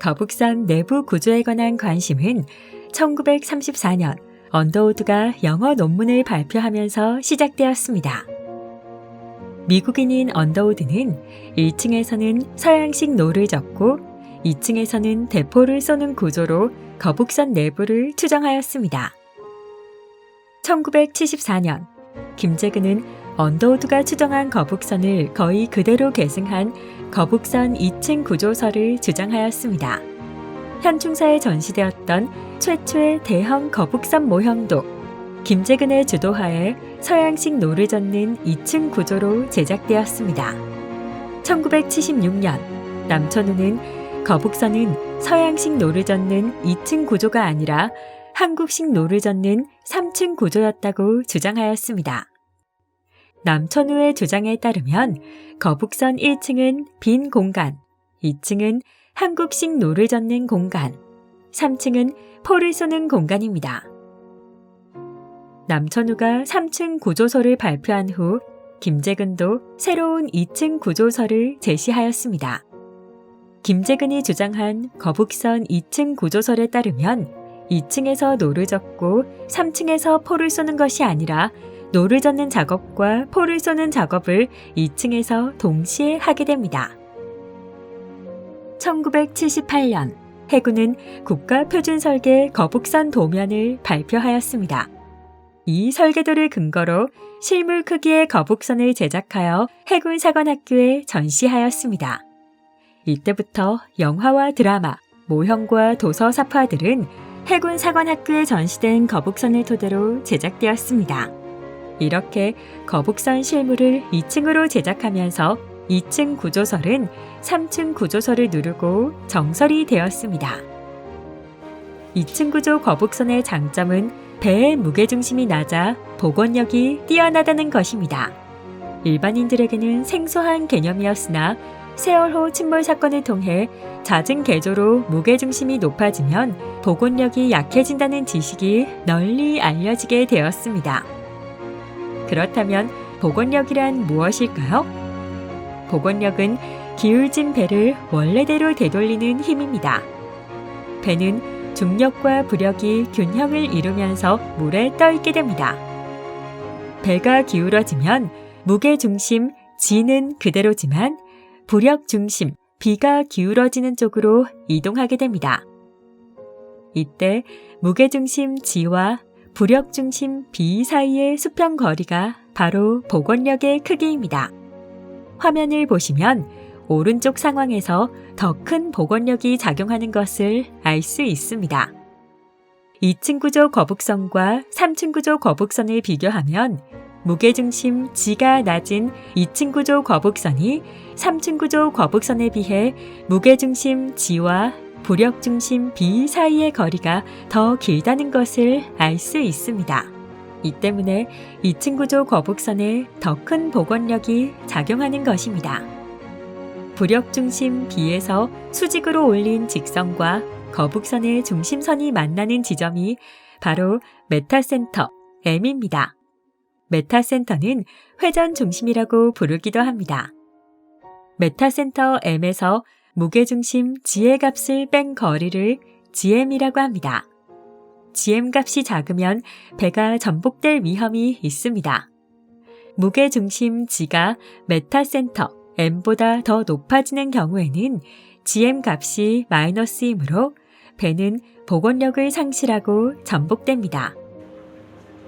거북선 내부 구조에 관한 관심은 1934년 언더우드가 영어 논문을 발표하면서 시작되었습니다. 미국인인 언더우드는 1층에서는 서양식 노를 젓고 2층에서는 대포를 쏘는 구조로 거북선 내부를 추정하였습니다. 1974년 김재근은 언더우드가 추정한 거북선을 거의 그대로 계승한 거북선 2층 구조설을 주장하였습니다. 현충사에 전시되었던 최초의 대형 거북선 모형도 김재근의 주도하에 서양식 노를 젓는 2층 구조로 제작되었습니다. 1976년 남천우는 거북선은 서양식 노를 젓는 2층 구조가 아니라 한국식 노를 젓는 3층 구조였다고 주장하였습니다. 남천우의 주장에 따르면 거북선 1층은 빈 공간, 2층은 한국식 노를 젓는 공간, 3층은 포를 쏘는 공간입니다. 남천우가 3층 구조설을 발표한 후 김재근도 새로운 2층 구조설을 제시하였습니다. 김재근이 주장한 거북선 2층 구조설에 따르면 2층에서 노를 젓고 3층에서 포를 쏘는 것이 아니라 노를 젓는 작업과 포를 쏘는 작업을 2층에서 동시에 하게 됩니다. 1978년 해군은 국가표준설계 거북선 도면을 발표하였습니다. 이 설계도를 근거로 실물 크기의 거북선을 제작하여 해군 사관학교에 전시하였습니다. 이때부터 영화와 드라마, 모형과 도서 사파들은 해군 사관학교에 전시된 거북선을 토대로 제작되었습니다. 이렇게 거북선 실물을 2층으로 제작하면서 2층 구조설은 3층 구조설을 누르고 정설이 되었습니다. 2층 구조 거북선의 장점은 배의 무게중심이 낮아 복원력이 뛰어나다는 것입니다. 일반인들에게는 생소한 개념이었으나 세월호 침몰 사건을 통해 잦은 개조로 무게중심이 높아지면 복원력이 약해진다는 지식이 널리 알려지게 되었습니다. 그렇다면 복원력이란 무엇일까요? 복원력은 기울진 배를 원래대로 되돌리는 힘입니다. 배는 중력과 부력이 균형을 이루면서 물에 떠있게 됩니다. 배가 기울어지면 무게중심 G는 그대로지만 부력중심 B가 기울어지는 쪽으로 이동하게 됩니다. 이때 무게중심 G와 부력중심 B 사이의 수평 거리가 바로 복원력의 크기입니다. 화면을 보시면 오른쪽 상황에서 더 큰 복원력이 작용하는 것을 알 수 있습니다. 2층 구조 거북선과 3층 구조 거북선을 비교하면 무게중심 G가 낮은 2층 구조 거북선이 3층 구조 거북선에 비해 무게중심 G와 부력중심 B 사이의 거리가 더 길다는 것을 알 수 있습니다. 이 때문에 2층 구조 거북선에 더 큰 복원력이 작용하는 것입니다. 부력중심 B에서 수직으로 올린 직선과 거북선의 중심선이 만나는 지점이 바로 메타센터 M입니다. 메타센터는 회전 중심이라고 부르기도 합니다. 메타센터 M에서 무게중심 G의 값을 뺀 거리를 GM이라고 합니다. GM 값이 작으면 배가 전복될 위험이 있습니다. 무게중심 G가 메타센터 M보다 더 높아지는 경우에는 GM 값이 마이너스이므로 배는 복원력을 상실하고 전복됩니다.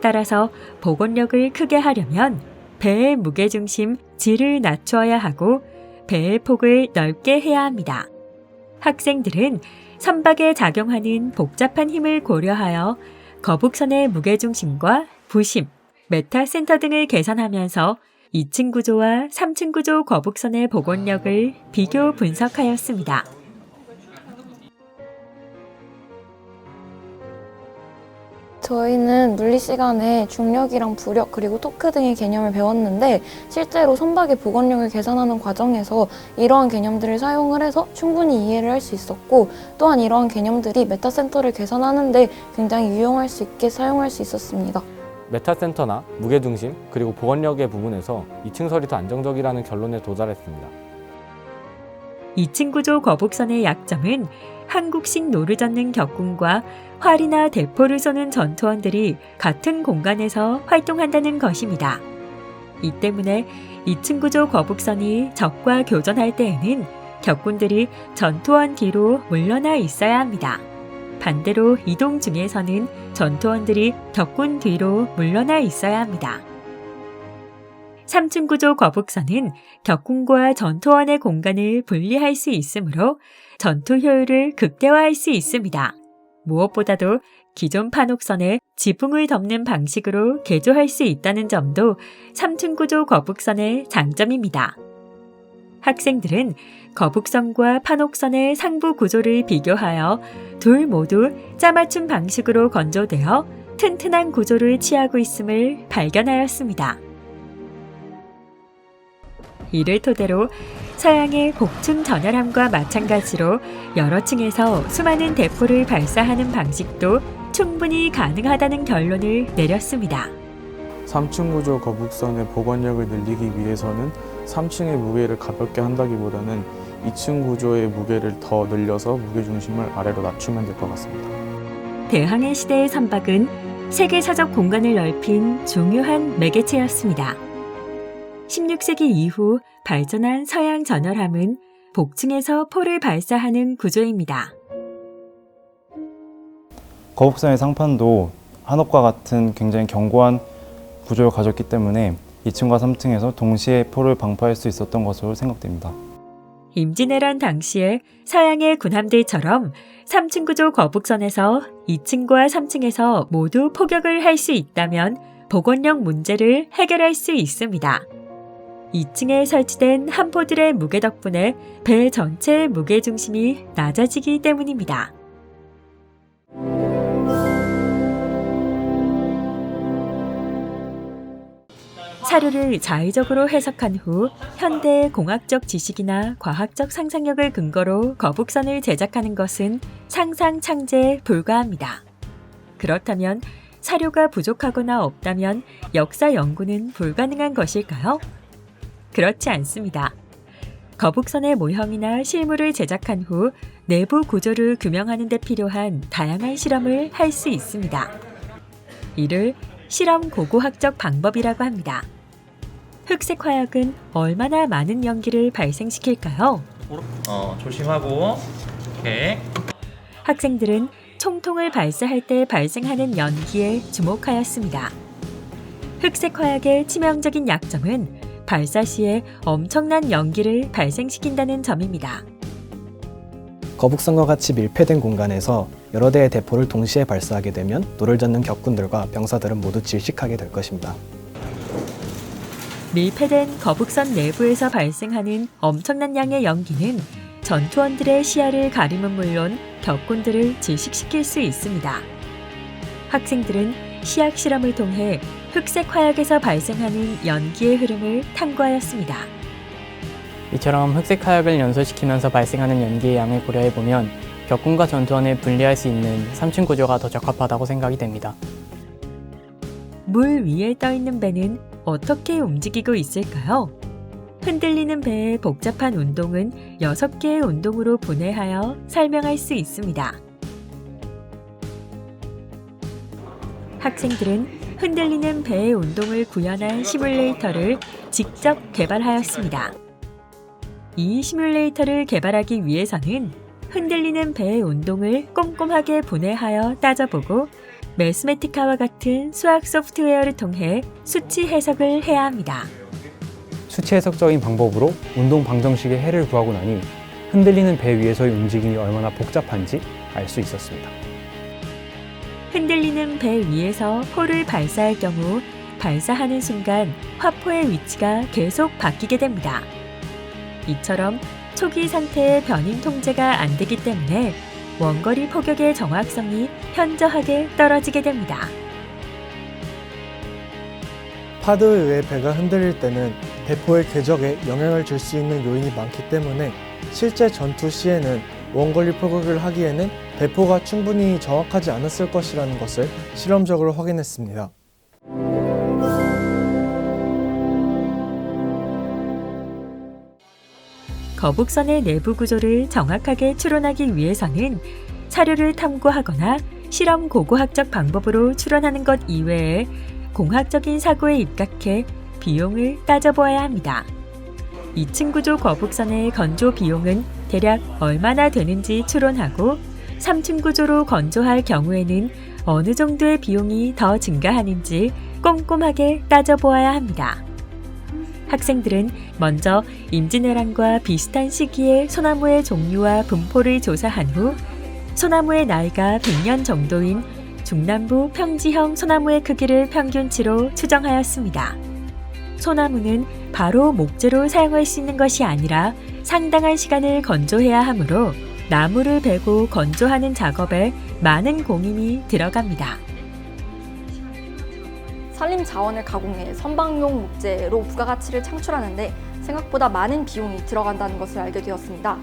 따라서 복원력을 크게 하려면 배의 무게중심 G를 낮추어야 하고 배의 폭을 넓게 해야 합니다. 학생들은 선박에 작용하는 복잡한 힘을 고려하여 거북선의 무게중심과 부심, 메타센터 등을 계산하면서 2층 구조와 3층 구조 거북선의 복원력을 비교 분석하였습니다. 저희는 물리 시간에 중력이랑 부력 그리고 토크 등의 개념을 배웠는데 실제로 선박의 복원력을 계산하는 과정에서 이러한 개념들을 사용을 해서 충분히 이해를 할 수 있었고 또한 이러한 개념들이 메타센터를 계산하는 데 굉장히 유용할 수 있게 사용할 수 있었습니다. 메타센터나 무게중심 그리고 복원력의 부분에서 2층설이 더 안정적이라는 결론에 도달했습니다. 2층 구조 거북선의 약점은 한국식 노르젓는 격군과 활이나 대포를 쏘는 전투원들이 같은 공간에서 활동한다는 것입니다. 이 때문에 2층 구조 거북선이 적과 교전할 때에는 격군들이 전투원 뒤로 물러나 있어야 합니다. 반대로 이동 중에서는 전투원들이 격군 뒤로 물러나 있어야 합니다. 3층 구조 거북선은 격군과 전투원의 공간을 분리할 수 있으므로 전투 효율을 극대화할 수 있습니다. 무엇보다도 기존 판옥선에 지붕을 덮는 방식으로 개조할 수 있다는 점도 3층 구조 거북선의 장점입니다. 학생들은 거북선과 판옥선의 상부 구조를 비교하여 둘 모두 짜맞춤 방식으로 건조되어 튼튼한 구조를 취하고 있음을 발견하였습니다. 이를 토대로 서양의 복층 전열함과 마찬가지로 여러 층에서 수많은 대포를 발사하는 방식도 충분히 가능하다는 결론을 내렸습니다. 3층 구조 거북선의 복원력을 늘리기 위해서는 3층의 무게를 가볍게 한다기보다는 2층 구조의 무게를 더 늘려서 무게중심을 아래로 낮추면 될 것 같습니다. 대항해 시대의 선박은 세계사적 공간을 넓힌 중요한 매개체였습니다. 16세기 이후 발전한 서양 전열함은 복층에서 포를 발사하는 구조입니다. 거북선의 상판도 한옥과 같은 굉장히 견고한 구조를 가졌기 때문에 2층과 3층에서 동시에 포를 방파할 수 있었던 것으로 생각됩니다. 임진왜란 당시에 서양의 군함들처럼 3층 구조 거북선에서 2층과 3층에서 모두 포격을 할 수 있다면 복원력 문제를 해결할 수 있습니다. 2층에 설치된 함포들의 무게 덕분에 배 전체의 무게 중심이 낮아지기 때문입니다. 사료를 자의적으로 해석한 후 현대의 공학적 지식이나 과학적 상상력을 근거로 거북선을 제작하는 것은 상상 창제에 불과합니다. 그렇다면 사료가 부족하거나 없다면 역사 연구는 불가능한 것일까요? 그렇지 않습니다. 거북선의 모형이나 실물을 제작한 후 내부 구조를 규명하는 데 필요한 다양한 실험을 할 수 있습니다. 이를 실험 고고학적 방법이라고 합니다. 흑색 화약은 얼마나 많은 연기를 발생시킬까요? 조심하고. 오케이. 학생들은 총통을 발사할 때 발생하는 연기에 주목하였습니다. 흑색 화약의 치명적인 약점은 발사 시에 엄청난 연기를 발생시킨다는 점입니다. 거북선과 같이 밀폐된 공간에서 여러 대의 대포를 동시에 발사하게 되면 노를 젓는 격군들과 병사들은 모두 질식하게 될 것입니다. 밀폐된 거북선 내부에서 발생하는 엄청난 양의 연기는 전투원들의 시야를 가림은 물론 격군들을 질식시킬 수 있습니다. 학생들은 시약 실험을 통해 흑색 화약에서 발생하는 연기의 흐름을 탐구하였습니다. 이처럼 흑색 화약을 연소시키면서 발생하는 연기의 양을 고려해보면 격군과 전투원을 분리할 수 있는 3층 구조가 더 적합하다고 생각이 됩니다. 물 위에 떠있는 배는 어떻게 움직이고 있을까요? 흔들리는 배의 복잡한 운동은 6개의 운동으로 분해하여 설명할 수 있습니다. 학생들은 흔들리는 배의 운동을 구현한 시뮬레이터를 직접 개발하였습니다. 이 시뮬레이터를 개발하기 위해서는 흔들리는 배의 운동을 꼼꼼하게 분해하여 따져보고 매스매티카와 같은 수학 소프트웨어를 통해 수치 해석을 해야 합니다. 수치 해석적인 방법으로 운동 방정식의 해를 구하고 나니 흔들리는 배 위에서의 움직임이 얼마나 복잡한지 알 수 있었습니다. 흔들리는 배 위에서 포를 발사할 경우 발사하는 순간 화포의 위치가 계속 바뀌게 됩니다. 이처럼 초기 상태의 변임 통제가 안 되기 때문에 원거리 포격의 정확성이 현저하게 떨어지게 됩니다. 파도에 의해 배가 흔들릴 때는 대포의 궤적에 영향을 줄 수 있는 요인이 많기 때문에 실제 전투 시에는 원거리 포격을 하기에는 대포가 충분히 정확하지 않았을 것이라는 것을 실험적으로 확인했습니다. 거북선의 내부 구조를 정확하게 추론하기 위해서는 사료를 탐구하거나 실험 고고학적 방법으로 추론하는 것 이외에 공학적인 사고에 입각해 비용을 따져보아야 합니다. 2층 구조 거북선의 건조 비용은 대략 얼마나 되는지 추론하고 3층 구조로 건조할 경우에는 어느 정도의 비용이 더 증가하는지 꼼꼼하게 따져보아야 합니다. 학생들은 먼저 임진왜란과 비슷한 시기에 소나무의 종류와 분포를 조사한 후 소나무의 나이가 100년 정도인 중남부 평지형 소나무의 크기를 평균치로 추정하였습니다. 소나무는 바로 목재로 사용할 수 있는 것이 아니라 상당한 시간을 건조해야 하므로 나무를 베고 건조하는 작업에 많은 공임이 들어갑니다. 산림 자원을 가공해 선박용 목재로 부가가치를 창출하는데 생각보다 많은 비용이 들어간다는 것을 알게 되었습니다.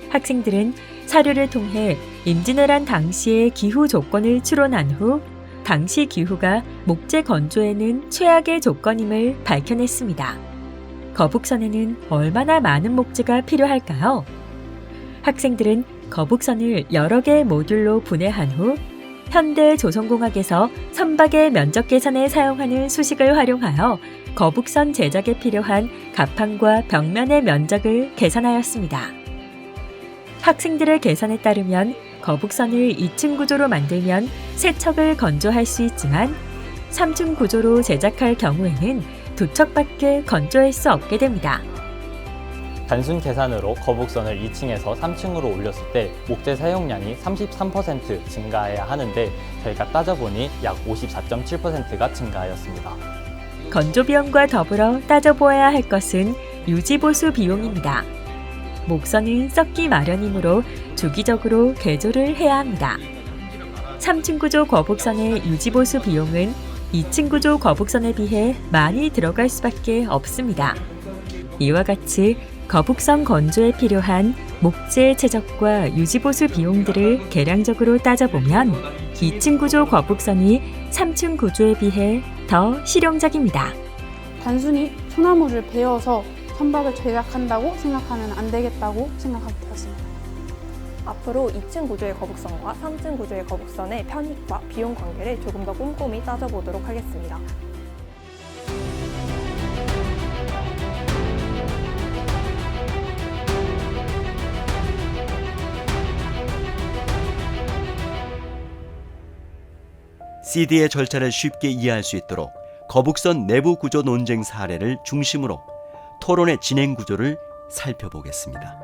학생들은 사료를 통해 임진왜란 당시의 기후 조건을 추론한 후 당시 기후가 목재 건조에는 최악의 조건임을 밝혀냈습니다. 거북선에는 얼마나 많은 목재가 필요할까요? 학생들은 거북선을 여러 개의 모듈로 분해한 후 현대조선공학에서 선박의 면적 계산에 사용하는 수식을 활용하여 거북선 제작에 필요한 갑판과 벽면의 면적을 계산하였습니다. 학생들의 계산에 따르면 거북선을 2층 구조로 만들면 3척을 건조할 수 있지만 3층 구조로 제작할 경우에는 2척밖에 건조할 수 없게 됩니다. 단순 계산으로 거북선을 2층에서 3층으로 올렸을 때 목재 사용량이 33% 증가해야 하는데 저희가 따져보니 약 54.7%가 증가하였습니다. 건조 비용과 더불어 따져보아야 할 것은 유지보수 비용입니다. 목선은 썩기 마련이므로 주기적으로 개조를 해야 합니다. 3층 구조 거북선의 유지보수 비용은 2층 구조 거북선에 비해 많이 들어갈 수밖에 없습니다. 이와 같이 거북선 건조에 필요한 목재 최적과 유지보수 비용들을 계량적으로 따져보면 2층 구조 거북선이 3층 구조에 비해 더 실용적입니다. 단순히 소나무를 베어서 선박을 제작한다고 생각하면 안 되겠다고 생각하게 되었습니다. 앞으로 2층 구조의 거북선과 3층 구조의 거북선의 편익과 비용 관계를 조금 더 꼼꼼히 따져보도록 하겠습니다. CD의 절차를 쉽게 이해할 수 있도록 거북선 내부 구조 논쟁 사례를 중심으로 토론의 진행 구조를 살펴보겠습니다.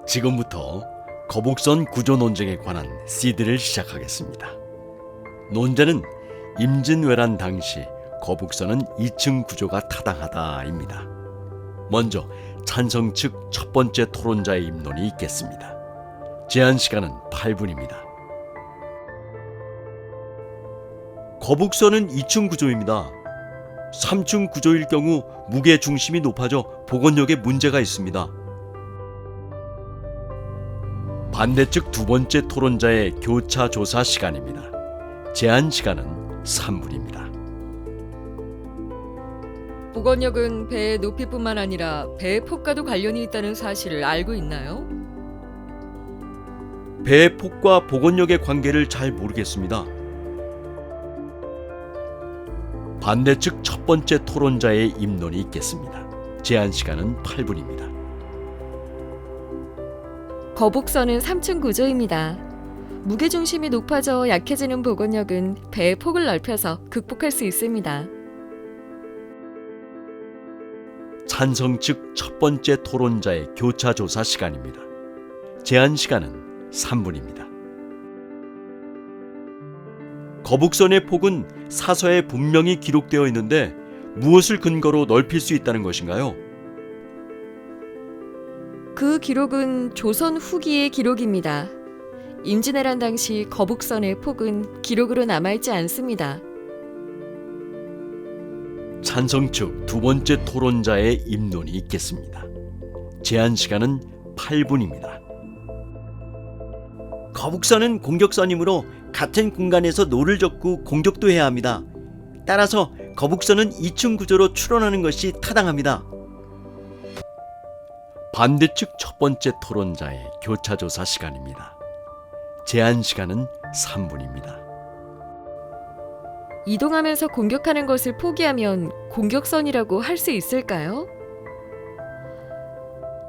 지금부터 거북선 구조 논쟁에 관한 CD를 시작하겠습니다. 논제는 임진왜란 당시 거북선은 2층 구조가 타당하다입니다. 먼저 찬성 측 첫 번째 토론자의 입론이 있겠습니다. 제한 시간은 8분입니다. 거북선은 2층 구조입니다. 3층 구조일 경우 무게 중심이 높아져 복원력에 문제가 있습니다. 반대측 두 번째 토론자의 교차 조사 시간입니다. 제한 시간은 3분입니다. 복원력은 배의 높이뿐만 아니라 배의 폭과도 관련이 있다는 사실을 알고 있나요? 배의 폭과 복원력의 관계를 잘 모르겠습니다. 반대측 첫 번째 토론자의 입론이 있겠습니다. 제한 시간은 8분입니다. 거북선은 3층 구조입니다. 무게중심이 높아져 약해지는 복원력은 배의 폭을 넓혀서 극복할 수 있습니다. 찬성 측 첫 번째 토론자의 교차 조사 시간입니다. 제한 시간은 3분입니다. 거북선의 폭은 사서에 분명히 기록되어 있는데 무엇을 근거로 넓힐 수 있다는 것인가요? 그 기록은 조선 후기의 기록입니다. 임진왜란 당시 거북선의 폭은 기록으로 남아있지 않습니다. 찬성 측 두 번째 토론자의 입론이 있겠습니다. 제한 시간은 8분입니다. 거북선은 공격선이므로 같은 공간에서 노를 젓고 공격도 해야 합니다. 따라서 거북선은 2층 구조로 추론하는 것이 타당합니다. 반대측 첫 번째 토론자의 교차조사 시간입니다. 제한 시간은 3분입니다. 이동하면서 공격하는 것을 포기하면 공격선이라고 할 수 있을까요?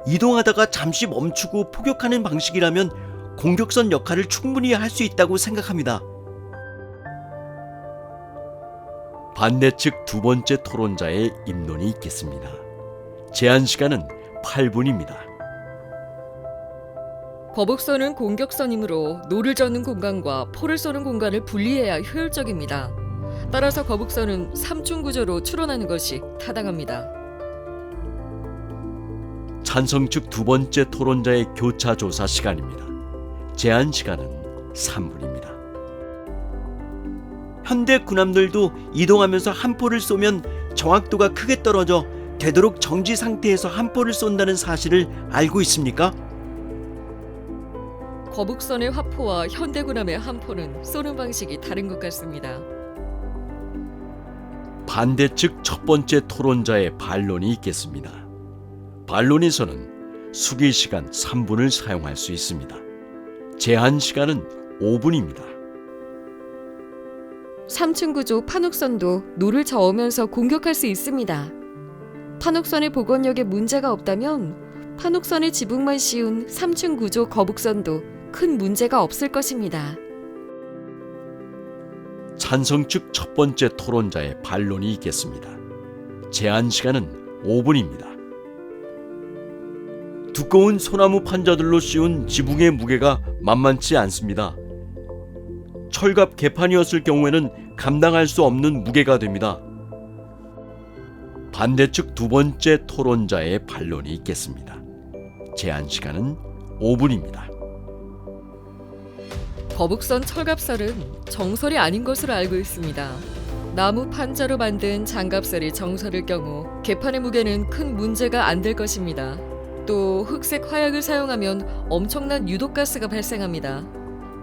이동하다가 잠시 멈추고 포격하는 방식이라면 공격선 역할을 충분히 할 수 있다고 생각합니다. 반대측 두 번째 토론자의 입론이 있겠습니다. 제한 시간은 8분입니다. 거북선은 공격선이므로 노를 젓는 공간과 포를 쏘는 공간을 분리해야 효율적입니다. 따라서 거북선은 3층 구조로 추론하는 것이 타당합니다. 찬성 측 두 번째 토론자의 교차 조사 시간입니다. 제한 시간은 3분입니다. 현대 군함들도 이동하면서 한 포를 쏘면 정확도가 크게 떨어져 되도록 정지 상태에서 한 포를 쏜다는 사실을 알고 있습니까? 거북선의 화포와 현대군함의 함포는 쏘는 방식이 다른 것 같습니다. 반대측 첫 번째 토론자의 반론이 있겠습니다. 반론에서는 수기 시간 3분을 사용할 수 있습니다. 제한 시간은 5분입니다. 3층 구조 판옥선도 노를 저으면서 공격할 수 있습니다. 판옥선의 복원력에 문제가 없다면 판옥선의 지붕만 씌운 3층 구조 거북선도 큰 문제가 없을 것입니다. 찬성 측 첫 번째 토론자의 반론이 있겠습니다. 제한 시간은 5분입니다. 두꺼운 소나무 판자들로 씌운 지붕의 무게가 만만치 않습니다. 철갑 개판이었을 경우에는 감당할 수 없는 무게가 됩니다. 반대측 두 번째 토론자의 반론이 있겠습니다. 제한 시간은 5분입니다. 거북선 철갑설은 정설이 아닌 것으로 알고 있습니다. 나무 판자로 만든 장갑설이 정설일 경우 개판의 무게는 큰 문제가 안 될 것입니다. 또 흑색 화약을 사용하면 엄청난 유독가스가 발생합니다.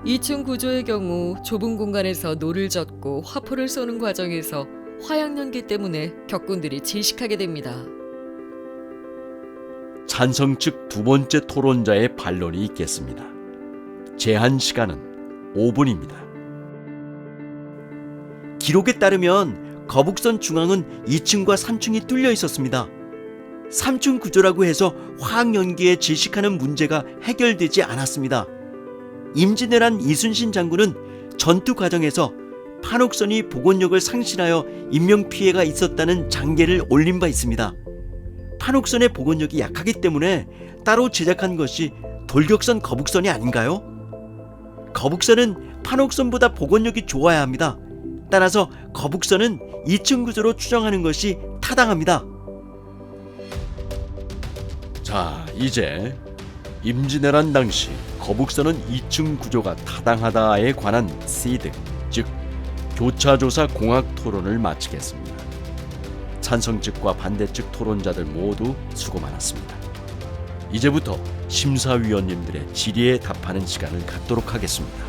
2층 구조의 경우 좁은 공간에서 노를 젓고 화포를 쏘는 과정에서 화약 연기 때문에 격군들이 질식하게 됩니다. 찬성 측 두 번째 토론자의 반론이 있겠습니다. 제한 시간은 5분입니다. 기록에 따르면 거북선 중앙은 2층과 3층이 뚫려 있었습니다. 3층 구조라고 해서 화학 연기에 질식하는 문제가 해결되지 않았습니다. 임진왜란 이순신 장군은 전투 과정에서 판옥선이 복원력을 상실하여 인명피해가 있었다는 장계를 올린 바 있습니다. 판옥선의 복원력이 약하기 때문에 따로 제작한 것이 돌격선 거북선이 아닌가요? 거북선은 판옥선보다 복원력이 좋아야 합니다. 따라서 거북선은 2층 구조로 추정하는 것이 타당합니다. 자, 이제 임진왜란 당시 거북선은 2층 구조가 타당하다에 관한 시드, 즉 교차조사 공학 토론을 마치겠습니다. 찬성 측과 반대 측 토론자들 모두 수고 많았습니다. 이제부터 심사위원님들의 질의에 답하는 시간을 갖도록 하겠습니다.